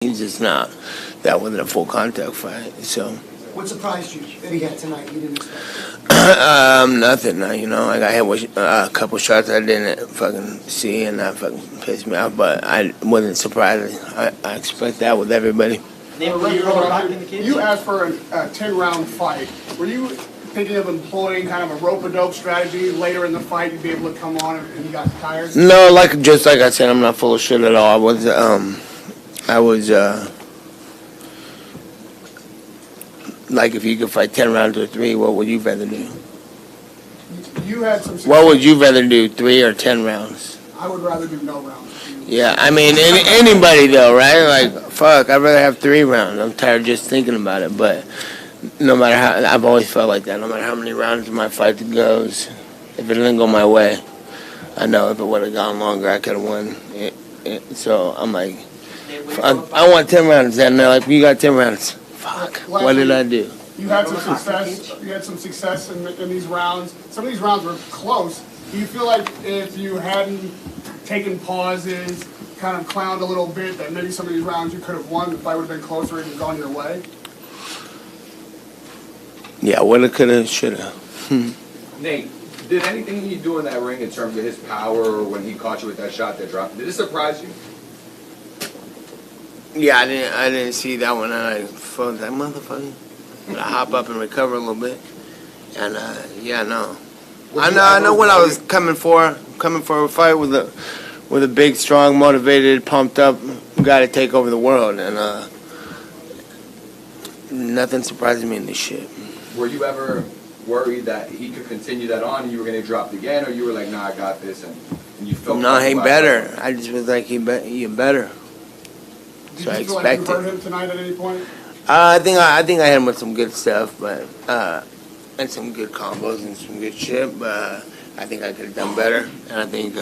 He's just not. That wasn't a full contact fight. So. What surprised you that he had tonight? You didn't expect. Nothing. I got hit with a couple shots I didn't fucking see, and that fucking pissed me off. But I wasn't surprised. I expect that with everybody. You asked for a 10-round fight. Were you thinking of employing kind of a rope-a-dope strategy later in the fight? You'd be able to come on and you got tired? No, just like I said, I'm not full of shit at all. I was like, if you could fight 10 rounds or 3, what would you rather do? You had some success. What would you rather do, 3 or 10 rounds? I would rather do no rounds. Yeah, I mean, anybody though, right? Like, fuck, I'd rather have 3 rounds. I'm tired just thinking about it, but no matter how, I've always felt like that. No matter how many rounds my fight goes, if it didn't go my way, I know if it would have gone longer, I could have won. So I'm like, I want 10 rounds, and they're like, you got 10 rounds. Fuck, what did I do? You had some success. You had some success in these rounds. Some of these rounds were close. Do you feel like if you hadn't taken pauses, kind of clowned a little bit, that maybe some of these rounds you could have won, the fight would have been closer and gone your way? Yeah, woulda, coulda, shoulda. Nate, did anything he do in that ring in terms of his power or when he caught you with that shot that dropped, did it surprise you? Yeah, I didn't see that one, and I felt that motherfucker. I hop up and recover a little bit, and yeah, no. I know what I was coming for a fight with a big, strong, motivated, pumped up guy to take over the world, and nothing surprises me in this shit. Were you ever worried that he could continue that on and you were going to drop it again, or you were like, nah, I got this, and you felt? No, he better. I just was like, he better. So I expected. Did you feel like you hurt him tonight at any point? I think I hit him with some good stuff, but and some good combos and some good shit. But I think I could have done better, and I think,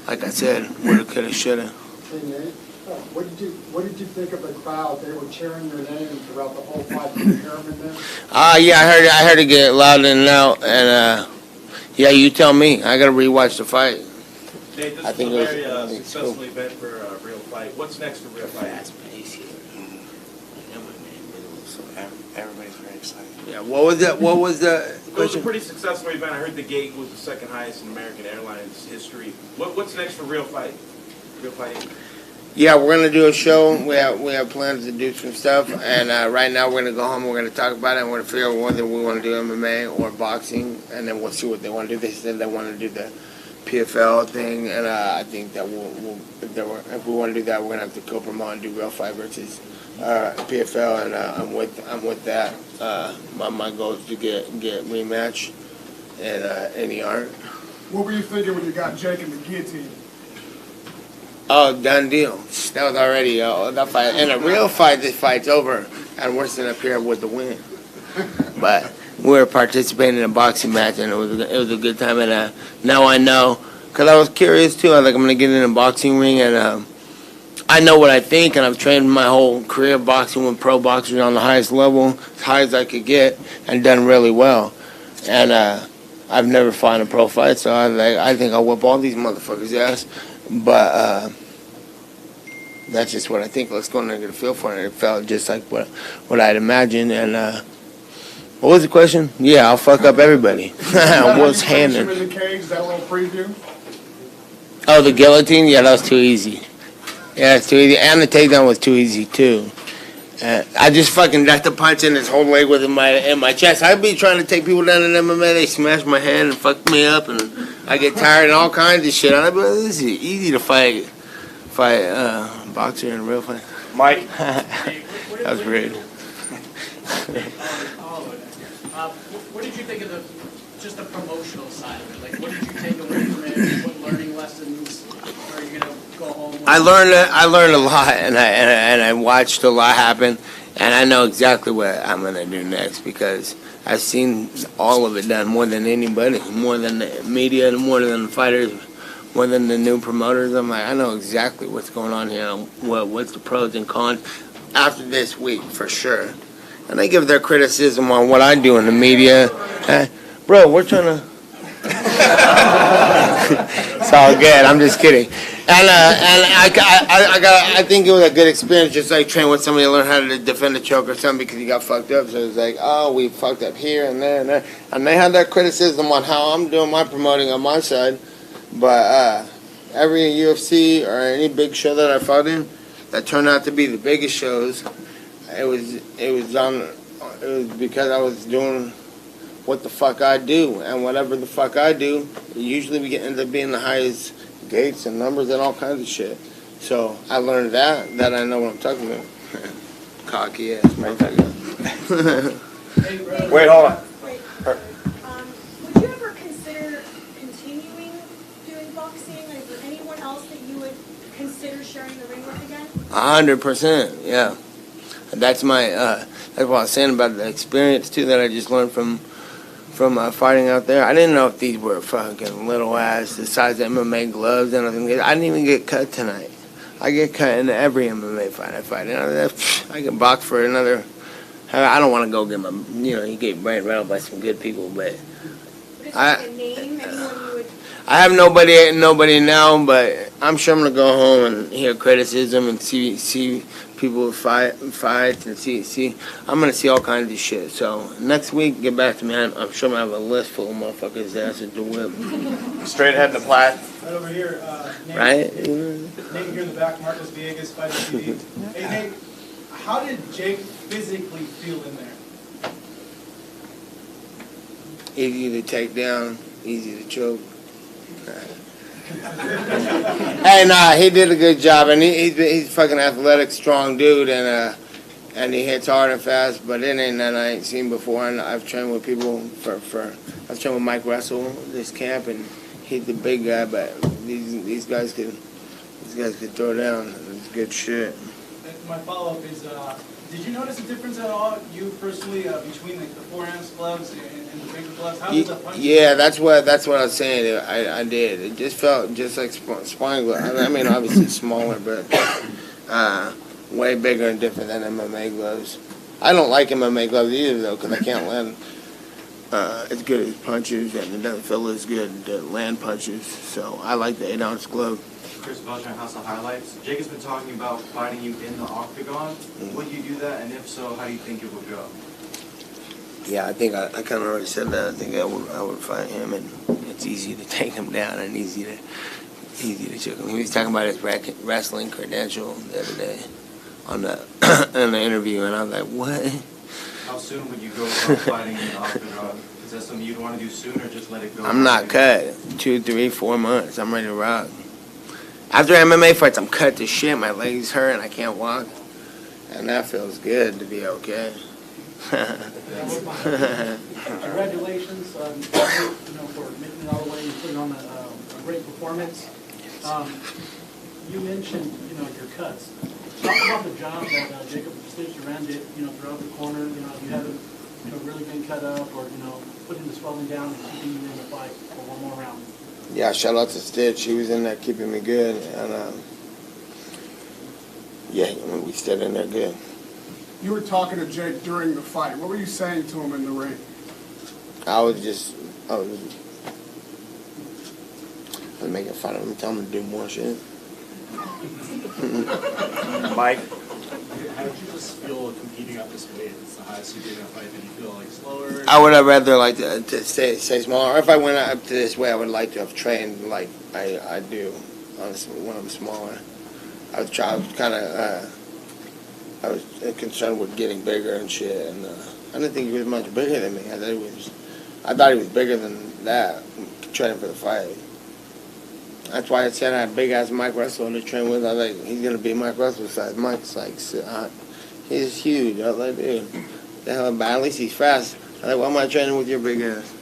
like I said, woulda, coulda, shoulda. Hey Nate, what did you think of the crowd? They were cheering your name throughout the whole fight. Did you hear them in there? Yeah, I heard it get loud in and out, and yeah, you tell me. I gotta rewatch the fight. Nate, this I is think a it very was successful cool. event for Real Fight. What's next for Real Fight? Everybody's very excited. Yeah, what was the It was a question? pretty successful event. I heard the gate was the second highest in American Airlines history. What's next for Real Fight? Real Fight. Yeah, we're gonna do a show. We have plans to do some stuff, and right now we're gonna go home. We're gonna talk about it, and we're gonna figure out whether we want to do MMA or boxing, and then we'll see what they want to do. They said they want to do the PFL thing, and I think that if we want to do that, we're gonna have to co-promote and do Real Fight versus PFL, and I'm with that. My goal is to get rematch and any art. What were you thinking when you got Jake in the guillotine? Oh, done deal. That was already that fight. In a real fight, this fight's over, and we're sitting up here with the win. But we were participating in a boxing match, and it was a good time. And now I know, because I was curious too. I was like, I'm gonna get in a boxing ring, and I know what I think, and I've trained my whole career boxing with pro boxers on the highest level, as high as I could get, and done really well. And I've never fought in a pro fight, so I think I'll whip all these motherfuckers' ass. But that's just what I think. Let's go in there and get a feel for it. It felt just like what I'd imagined. And what was the question? Yeah, I'll fuck up everybody. What's handing? In the cage, that little preview? Oh, the guillotine? Yeah, that was too easy. Yeah, it's too easy. And the takedown was too easy, too. I just fucking ducked a punch in his whole leg with in my chest. I'd be trying to take people down in MMA. They smash my hand and fuck me up, and I get tired and all kinds of shit. I'd be like, this is easy to fight boxer in a real fight. Mike. That was weird. What did you think of just the promotional side of it? Like, what did you take away from it? What learning lessons are you gonna go home with? I learned a lot, and I watched a lot happen, and I know exactly what I'm gonna do next because I've seen all of it done more than anybody, more than the media, more than the fighters, more than the new promoters. I'm like, I know exactly what's going on here, what's the pros and cons after this week for sure. And they give their criticism on what I do in the media. Bro, we're trying to. It's all good. I'm just kidding. And I think it was a good experience, just like training with somebody to learn how to defend a choke or something because you got fucked up. So it's like, oh, we fucked up here and there and there. And they had that criticism on how I'm doing my promoting on my side. But every UFC or any big show that I fought in that turned out to be the biggest shows, it was because I was doing what the fuck I do, and whatever the fuck I do, usually we end up being the highest gates and numbers and all kinds of shit. So I learned that I know what I'm talking about. Cocky ass motherfucker. Wait, hold on. Wait, would you ever consider continuing doing boxing? Is there anyone else that you would consider sharing the ring with again? 100%, yeah. That's my, that's what I was saying about the experience too that I just learned from fighting out there. I didn't know if these were fucking little ass, the size of MMA gloves and everything. I didn't even get cut tonight. I get cut in every MMA fight I fight. I can box for another. I don't want to go get my, you get brain rattled by some good people, but Like a name, anyone you would. I have nobody now, but I'm sure I'm gonna go home and hear criticism and see people fight and see. I'm gonna see all kinds of shit. So next week, get back to me. I'm sure I'm gonna have a list full of motherfuckers' asses to whip. Straight ahead in the plat. Right over here, Nate. Right? Nate here in the back, Marcos Villegas, Fighting TV. Hey, Nate, how did Jake physically feel in there? Easy to take down, easy to choke. Hey, nah, he did a good job, and he's a fucking athletic, strong dude, and he hits hard and fast. But it ain't nothing I ain't seen before. And I've trained with people I've trained with Mike Russell this camp, and he's the big guy. But these guys could throw down. It's good shit. And my follow-up is, did you notice a difference at all, you personally, between the 4-ounce gloves and the bigger gloves? How does the punch? Yeah, that's what I was saying. I did. It just felt just like sparring gloves. I mean, obviously smaller, but way bigger and different than MMA gloves. I don't like MMA gloves either, though, because I can't land as good as punches, and it doesn't feel as good to land punches. So I like the 8-ounce glove. Chris Belcher, House of Highlights. Jake has been talking about fighting you in the octagon. Would you do that? And if so, how do you think it would go? Yeah, I think I kind of already said that. I think I would fight him, and it's easy to take him down and easy to choke him. He was talking about his wrestling credential the other day on the in the interview, and I was like, what? How soon would you go from fighting in the octagon? Is that something you'd want to do soon, or just let it go? I'm not cut. 2, 3, 4 months. I'm ready to rock. After MMA fights, I'm cut to shit. My legs hurt and I can't walk, and that feels good to be okay. Congratulations, for making it all the way and putting on a great performance. You mentioned, your cuts. Talk about the job that Jacob stitched around it, throughout the corner. If you haven't, really been cut up or, putting the swelling down and keeping you in the fight for one more round. Yeah, shout out to Stitch. He was in there keeping me good, and we stayed in there good. You were talking to Jake during the fight. What were you saying to him in the ring? I was making fun of him, telling him to do more shit. Mike? How did you just feel competing at this weight? It's the highest you've been in a fight. Did you feel like slower? I would have rather liked to stay smaller. Or if I went up to this way, I would like to have trained like I do when I'm smaller. I was concerned with getting bigger and shit, and I didn't think he was much bigger than me. I thought he was bigger than that, training for the fight. That's why I said I had big ass Mike Russell to train with. I was like, he's gonna be Mike Russell size. Mike's like, he's huge. I was like, dude, the hell, but at least he's fast. I was like, why am I training with your big ass?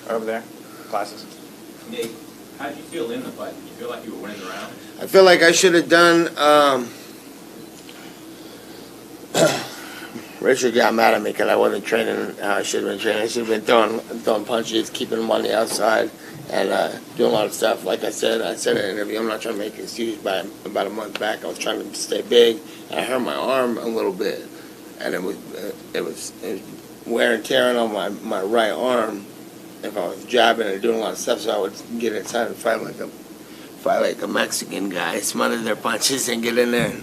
Over there. Classes. Nate, how did you feel in the fight? Did you feel like you were winning the round? I feel like I should have done. Richard got mad at me because I wasn't training how I should have been training. I should have been throwing punches, keeping him on the outside, and doing a lot of stuff. Like I said in an interview, I'm not trying to make an excuse, but about a month back, I was trying to stay big, and I hurt my arm a little bit, and it was wear and tearing on my right arm, if I was jabbing and doing a lot of stuff, so I would get inside and fight like a Mexican guy, smother their punches and get in there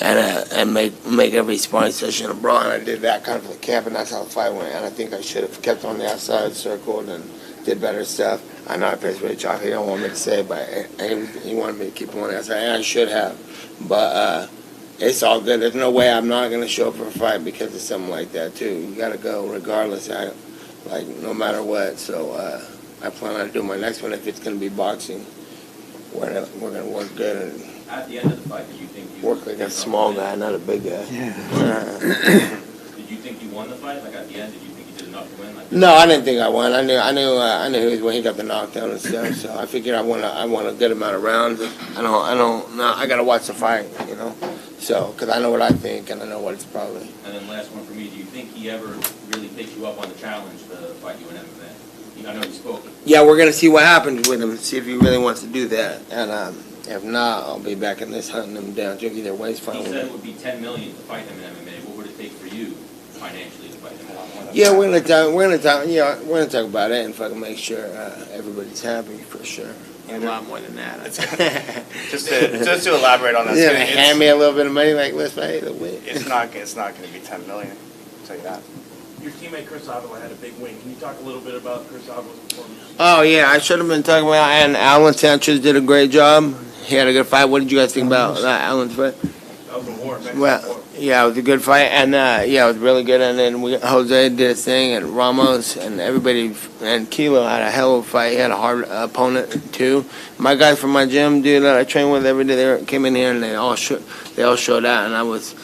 and make every sparring session a brawl. And I did that kind of for the camp, and that's how the fight went. And I think I should have kept on the outside, circled, and did better stuff. I know I pissed Rich off. He don't want me to say it, but he wanted me to keep on the outside, and I should have. But it's all good. There's no way I'm not going to show up for a fight because of something like that, too. You got to go regardless, no matter what. So I plan on doing my next one if it's going to be boxing. We're going to work good and At the end of the fight, did you think you work like a small guy, not a big guy. Did you think you won the fight? Like at the end, did you think you did enough to win? Like, No, I didn't think I won. I knew he was when he got the knockdown and stuff. So I figured I won a good amount of rounds. I got to watch the fight, you know. So because I know what I think and I know what it's probably. And then last one for me, do you think he ever really picked you up on the challenge to fight you in MMA? I know he spoke. Yeah, we're gonna see what happens with him. See if he really wants to do that. And if not, I'll be back in this hunting him down. Either way, it's fine. He said it would be $10 million to fight him in MMA. What would it take for you financially to fight him? Yeah, we're gonna talk about it and fucking make sure everybody's happy for sure. A lot more than that. just to elaborate on that. He's gonna hand me a little bit of money, like let's pay the win. It's not going to be $10 million. I'll tell you that. Your teammate Chris Avila had a big win. Can you talk a little bit about Chris Avila's performance? Oh yeah, I should have been talking about. And Alan Sanchez did a great job. He had a good fight. What did you guys think about Alan's fight? That was a war. Well, yeah, it was a good fight, and it was really good. And then Jose did his thing, and Ramos and everybody, and Kilo had a hell of a fight. He had a hard opponent too. My guys from my gym, dude, that I train with every day, they came in here and they all showed out. And I was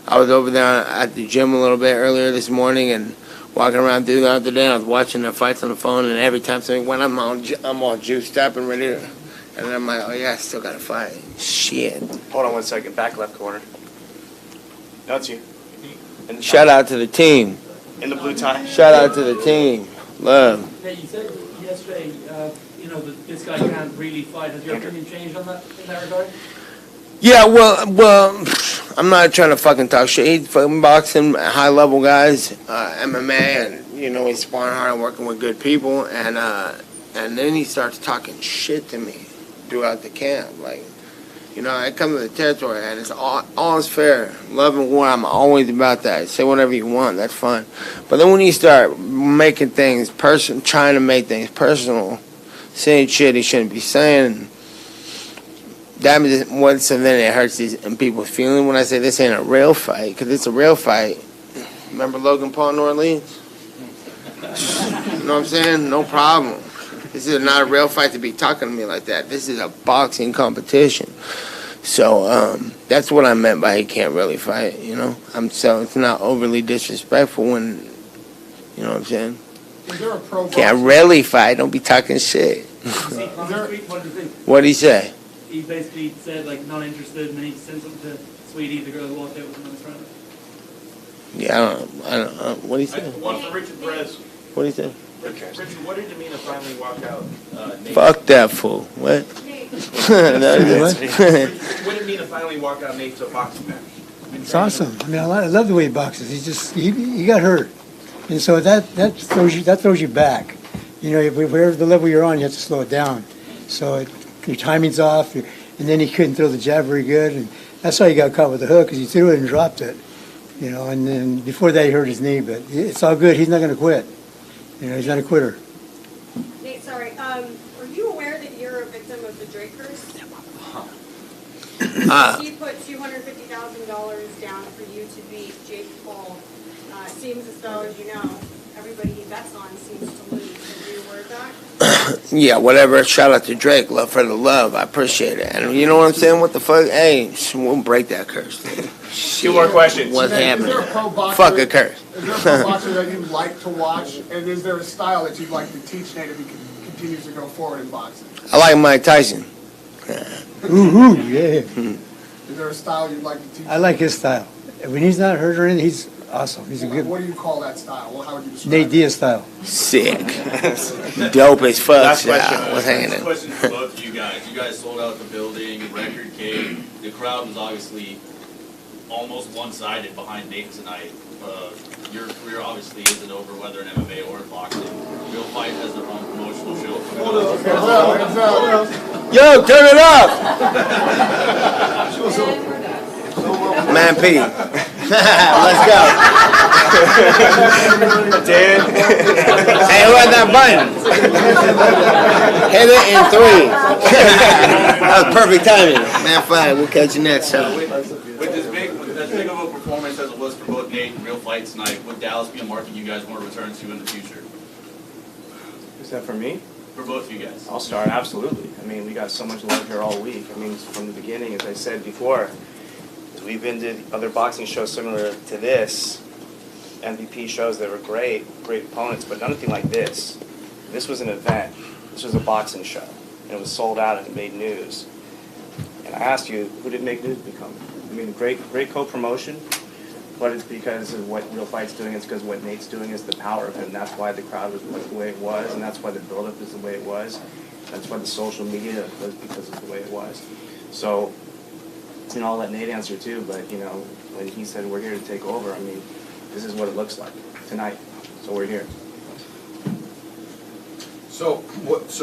over there at the gym a little bit earlier this morning and walking around throughout the day. I was watching the fights on the phone, and every time something went, I'm all juiced up and ready to. And then I'm like, oh yeah, I still got to fight. Shit. Hold on one second. Back left corner. No, it's you. Shout out to the team. In the blue tie. Shout out to the team. Love. Hey, you said yesterday, that this guy can't really fight. Has your opinion changed on that in that regard? Yeah, well, I'm not trying to fucking talk shit. He's fucking boxing, high level guys, MMA, and he's sparring hard and working with good people, and then he starts talking shit to me throughout the camp, like. I come to the territory, and it's all is fair. Love and war, I'm always about that. Say whatever you want, that's fine. But then when you start making things trying to make things personal, saying shit he shouldn't be saying, so then it hurts people's feelings when I say this ain't a real fight, because it's a real fight. Remember Logan Paul in New Orleans? You know what I'm saying? No problem. This is not a real fight to be talking to me like that. This is a boxing competition. So that's what I meant by he can't really fight, So it's not overly disrespectful when, you know what I'm saying? Is there a pro Can't really fight. Don't be talking shit. What did you think? What'd he say? He basically said, not interested, and then he sent something to Sweetie, the girl who walked out with him on his friend. Yeah, I don't know. What'd he say? One for Richard Perez. What'd he say? Richard, what did it mean to finally walk out? Fuck that fool. What? What did it mean to finally walk out Nate to a boxing match? It's awesome. I mean, I love the way he boxes. He got hurt, and so that throws you back. Wherever the level you're on, you have to slow it down. So your timing's off, and then he couldn't throw the jab very good, and that's why he got caught with the hook, because he threw it and dropped it. And then before that he hurt his knee, but it's all good. He's not going to quit. He's not a quitter. Nate, sorry. Are you aware that you're a victim of the Drake curse? He put $250,000 down for you to beat Jake Paul. It seems as though, as you know, everybody he bets on seems to lose. Are you aware of that? Yeah, whatever. Shout out to Drake. Love for the love. I appreciate it. And you know what I'm saying? What the fuck? Hey, we'll break that curse. Two more questions. What's happening? Is there a pro boxer? Fuck a curse. Is there a pro boxer that you'd like to watch, and is there a style that you'd like to teach Nate if he continues to go forward in boxing? I like Mike Tyson. Ooh, yeah. Is there a style you'd like to teach? I like his style. When he's not hurt or anything, he's awesome. He's a good. What do you call that style? Well, how would you describe Nate it? Diaz style. Sick. Dope as fuck. Last question. What's hanging in? Question for both of you guys. You guys sold out the building, record came. The crowd was obviously almost one-sided behind Nate tonight. Your career obviously isn't over, whether in MMA or in boxing. Real Fight has their own promotional show. Yo, turn it up! Man P. Let's go. Dude. Hey, who had that button? Hit it in 3. That was perfect timing. Man, fine. We'll catch you next time. With as big of a performance as it was for both Nate and Real Fight tonight, would Dallas be a market you guys want to return to in the future? Is that for me? For both of you guys. I'll start, absolutely. I mean, we got so much love here all week. I mean, from the beginning, as I said before, we've been to other boxing shows similar to this, MVP shows that were great opponents, but nothing like this. This was an event. This was a boxing show, and it was sold out and it made news. And I asked you, who did make news become? I mean, great co-promotion, but it's because of what Real Fight's doing. It's because what Nate's doing is the power of him. That's why the crowd was the way it was, and that's why the build-up is the way it was. That's why the social media was because of the way it was. So, you know, I'll let Nate answer too, but, you know, when he said we're here to take over, I mean, this is what it looks like tonight. So we're here. So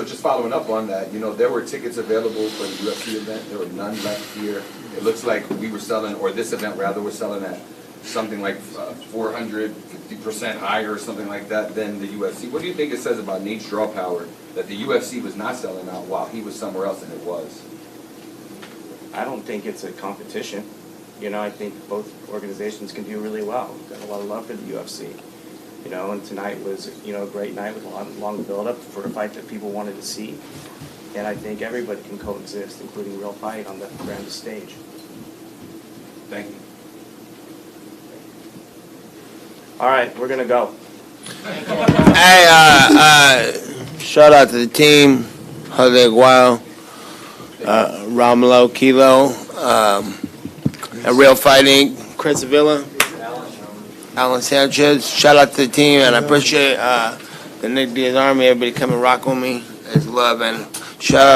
just following up on that, you know, there were tickets available for the UFC event. There were none left here. It looks like we were selling, or this event rather, was selling at something like 450% higher or something like that than the UFC. What do you think it says about Nate's draw power that the UFC was not selling out while he was somewhere else and it was? I don't think it's a competition. You know, I think both organizations can do really well. Got a lot of love for the UFC. You know, and tonight was, you know, a great night with a long build-up for a fight that people wanted to see. And I think everybody can coexist, including Real Fight, on the grandest stage. Thank you. All right, we're going to go. Hey, shout out to the team, Jose Gual, Romulo, Kilo, Real Fighting, Chris Avila, Alan Sanchez. Shout out to the team, and I appreciate the Nick Diaz Army, everybody coming rock with me. It's love, and shout out